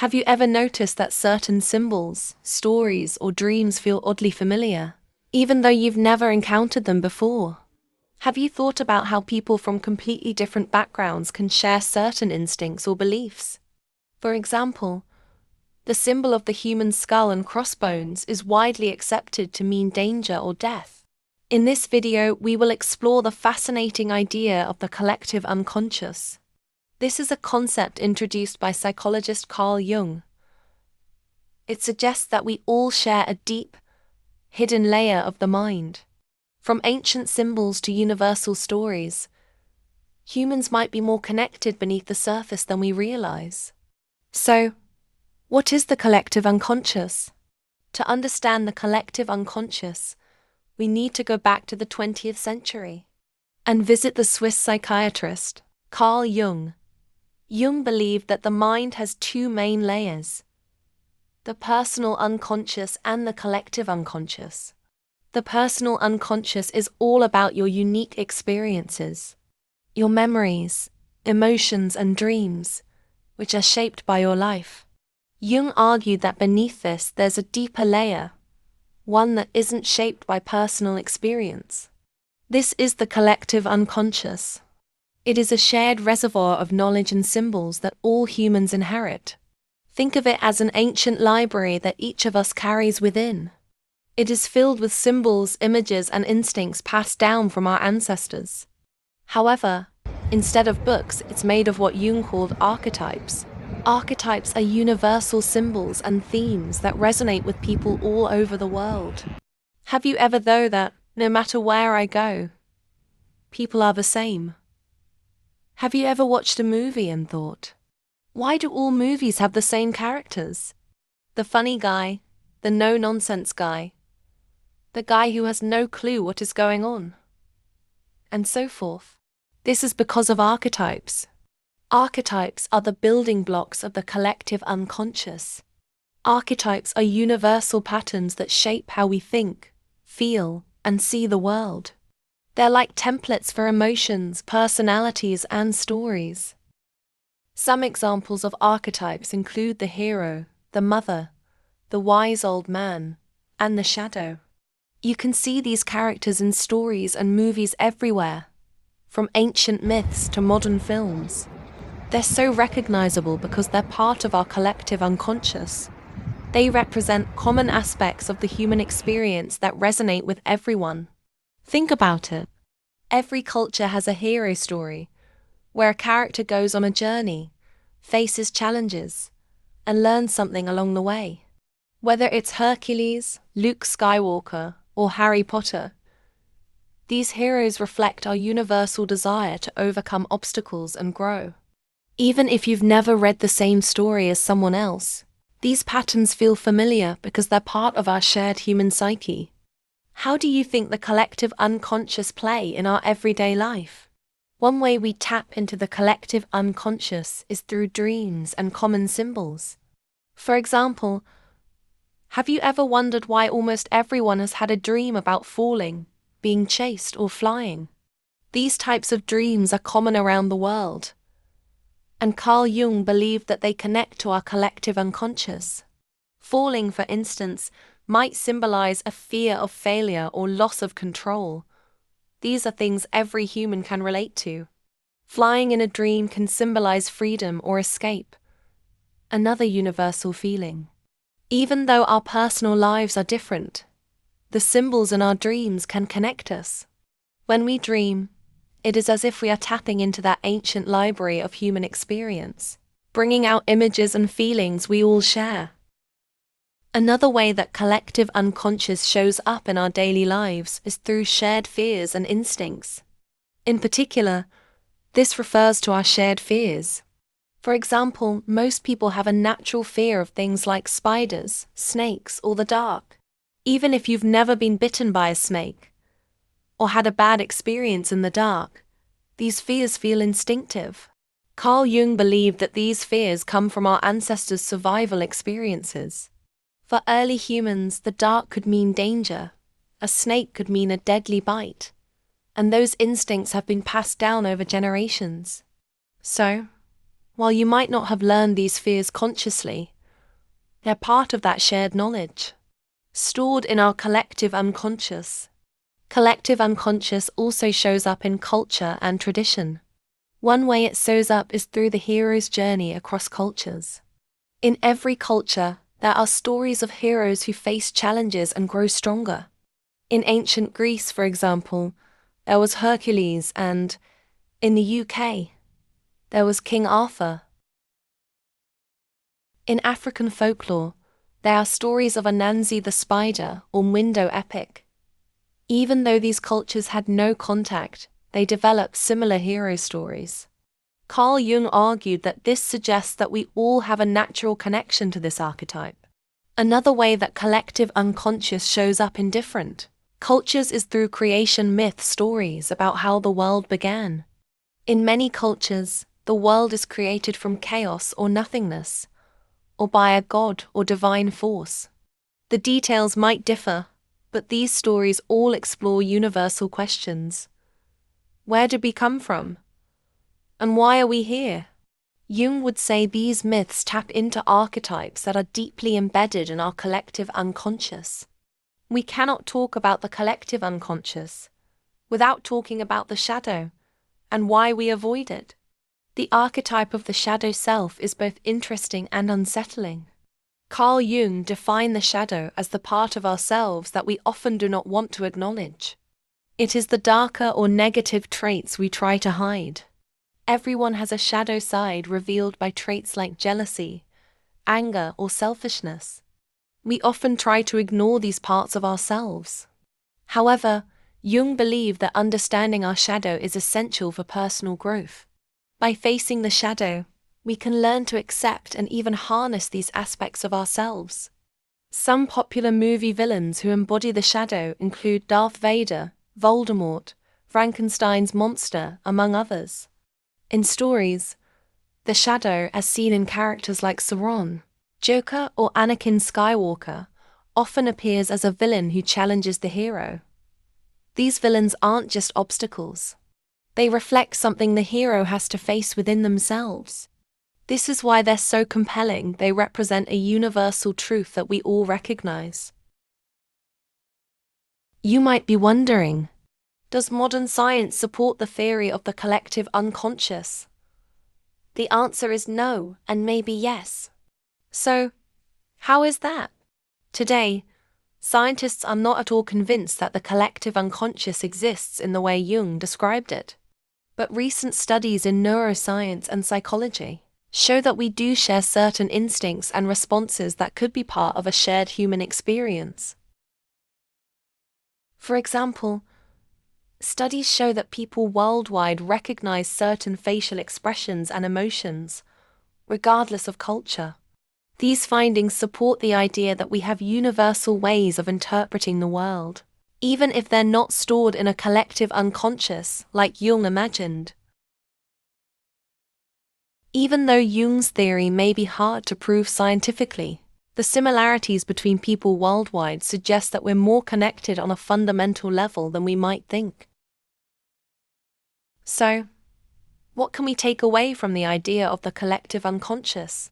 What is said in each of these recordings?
Have you ever noticed that certain symbols, stories, or dreams feel oddly familiar, even though you've never encountered them before? Have you thought about how people from completely different backgrounds can share certain instincts or beliefs? For example, the symbol of the human skull and crossbones is widely accepted to mean danger or death. In this video, we will explore the fascinating idea of the collective unconscious. This is a concept introduced by psychologist Carl Jung. It suggests that we all share a deep, hidden layer of the mind. From ancient symbols to universal stories, humans might be more connected beneath the surface than we realize. So, what is the collective unconscious? To understand the collective unconscious, we need to go back to the 20th century and visit the Swiss psychiatrist, Carl Jung. Jung believed that the mind has two main layers: the personal unconscious and the collective unconscious. The personal unconscious is all about your unique experiences, your memories, emotions, and dreams, which are shaped by your life. Jung argued that beneath this there's a deeper layer, one that isn't shaped by personal experience. This is the collective unconscious. It is a shared reservoir of knowledge and symbols that all humans inherit. Think of it as an ancient library that each of us carries within. It is filled with symbols, images, and instincts passed down from our ancestors. However, instead of books, it's made of what Jung called archetypes. Archetypes are universal symbols and themes that resonate with people all over the world. Have you ever thought that, no matter where I go, people are the same? Have you ever watched a movie and thought, why do all movies have the same characters? The funny guy, the no-nonsense guy, the guy who has no clue what is going on, and so forth. This is because of archetypes. Archetypes are the building blocks of the collective unconscious. Archetypes are universal patterns that shape how we think, feel, and see the world. They're like templates for emotions, personalities, and stories. Some examples of archetypes include the hero, the mother, the wise old man, and the shadow. You can see these characters in stories and movies everywhere, from ancient myths to modern films. They're so recognizable because they're part of our collective unconscious. They represent common aspects of the human experience that resonate with everyone. Think about it. Every culture has a hero story, where a character goes on a journey, faces challenges, and learns something along the way. Whether it's Hercules, Luke Skywalker, or Harry Potter, these heroes reflect our universal desire to overcome obstacles and grow. Even if you've never read the same story as someone else, these patterns feel familiar because they're part of our shared human psyche. How do you think the collective unconscious play in our everyday life? One way we tap into the collective unconscious is through dreams and common symbols. For example, have you ever wondered why almost everyone has had a dream about falling, being chased, or flying? These types of dreams are common around the world, and Carl Jung believed that they connect to our collective unconscious. Falling, for instance, might symbolize a fear of failure or loss of control. These are things every human can relate to. Flying in a dream can symbolize freedom or escape, another universal feeling. Even though our personal lives are different, the symbols in our dreams can connect us. When we dream, it is as if we are tapping into that ancient library of human experience, bringing out images and feelings we all share. Another way that collective unconscious shows up in our daily lives is through shared fears and instincts. In particular, this refers to our shared fears. For example, most people have a natural fear of things like spiders, snakes, or the dark. Even if you've never been bitten by a snake or had a bad experience in the dark, these fears feel instinctive. Carl Jung believed that these fears come from our ancestors' survival experiences. For early humans, the dark could mean danger, a snake could mean a deadly bite, and those instincts have been passed down over generations. So, while you might not have learned these fears consciously, They're part of that shared knowledge, stored in our collective unconscious. Collective unconscious also shows up in culture and tradition. One way it shows up is through the hero's journey across cultures. In every culture, there are stories of heroes who face challenges and grow stronger. In ancient Greece, for example, there was Hercules, and in the UK, there was King Arthur. In African folklore, there are stories of Anansi the spider or Mwindo epic. Even though these cultures had no contact, they developed similar hero stories. Carl Jung argued that this suggests that we all have a natural connection to this archetype. Another way that collective unconscious shows up in different cultures is through creation myth stories about how the world began. In many cultures, the world is created from chaos or nothingness, or by a god or divine force. The details might differ, but these stories all explore universal questions. Where did we come from? And why are we here? Jung would say these myths tap into archetypes that are deeply embedded in our collective unconscious. We cannot talk about the collective unconscious without talking about the shadow and why we avoid it. The archetype of the shadow self is both interesting and unsettling. Carl Jung defined the shadow as the part of ourselves that we often do not want to acknowledge. It is the darker or negative traits we try to hide. Everyone has a shadow side revealed by traits like jealousy, anger, or selfishness. We often try to ignore these parts of ourselves. However, Jung believed that understanding our shadow is essential for personal growth. By facing the shadow, we can learn to accept and even harness these aspects of ourselves. Some popular movie villains who embody the shadow include Darth Vader, Voldemort, Frankenstein's monster, among others. In stories, the shadow, as seen in characters like Sauron, Joker, or Anakin Skywalker, often appears as a villain who challenges the hero. These villains aren't just obstacles. They reflect something the hero has to face within themselves. This is why they're so compelling. They represent a universal truth that we all recognize. You might be wondering, does modern science support the theory of the collective unconscious? The answer is no, and maybe yes. So, how is that? Today, scientists are not at all convinced that the collective unconscious exists in the way Jung described it. But recent studies in neuroscience and psychology show that we do share certain instincts and responses that could be part of a shared human experience. For example, studies show that people worldwide recognize certain facial expressions and emotions, regardless of culture. These findings support the idea that we have universal ways of interpreting the world, even if they're not stored in a collective unconscious, like Jung imagined. Even though Jung's theory may be hard to prove scientifically, the similarities between people worldwide suggest that we're more connected on a fundamental level than we might think. So, what can we take away from the idea of the collective unconscious?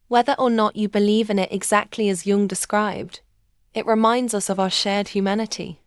Whether or not you believe in it exactly as Jung described, it reminds us of our shared humanity.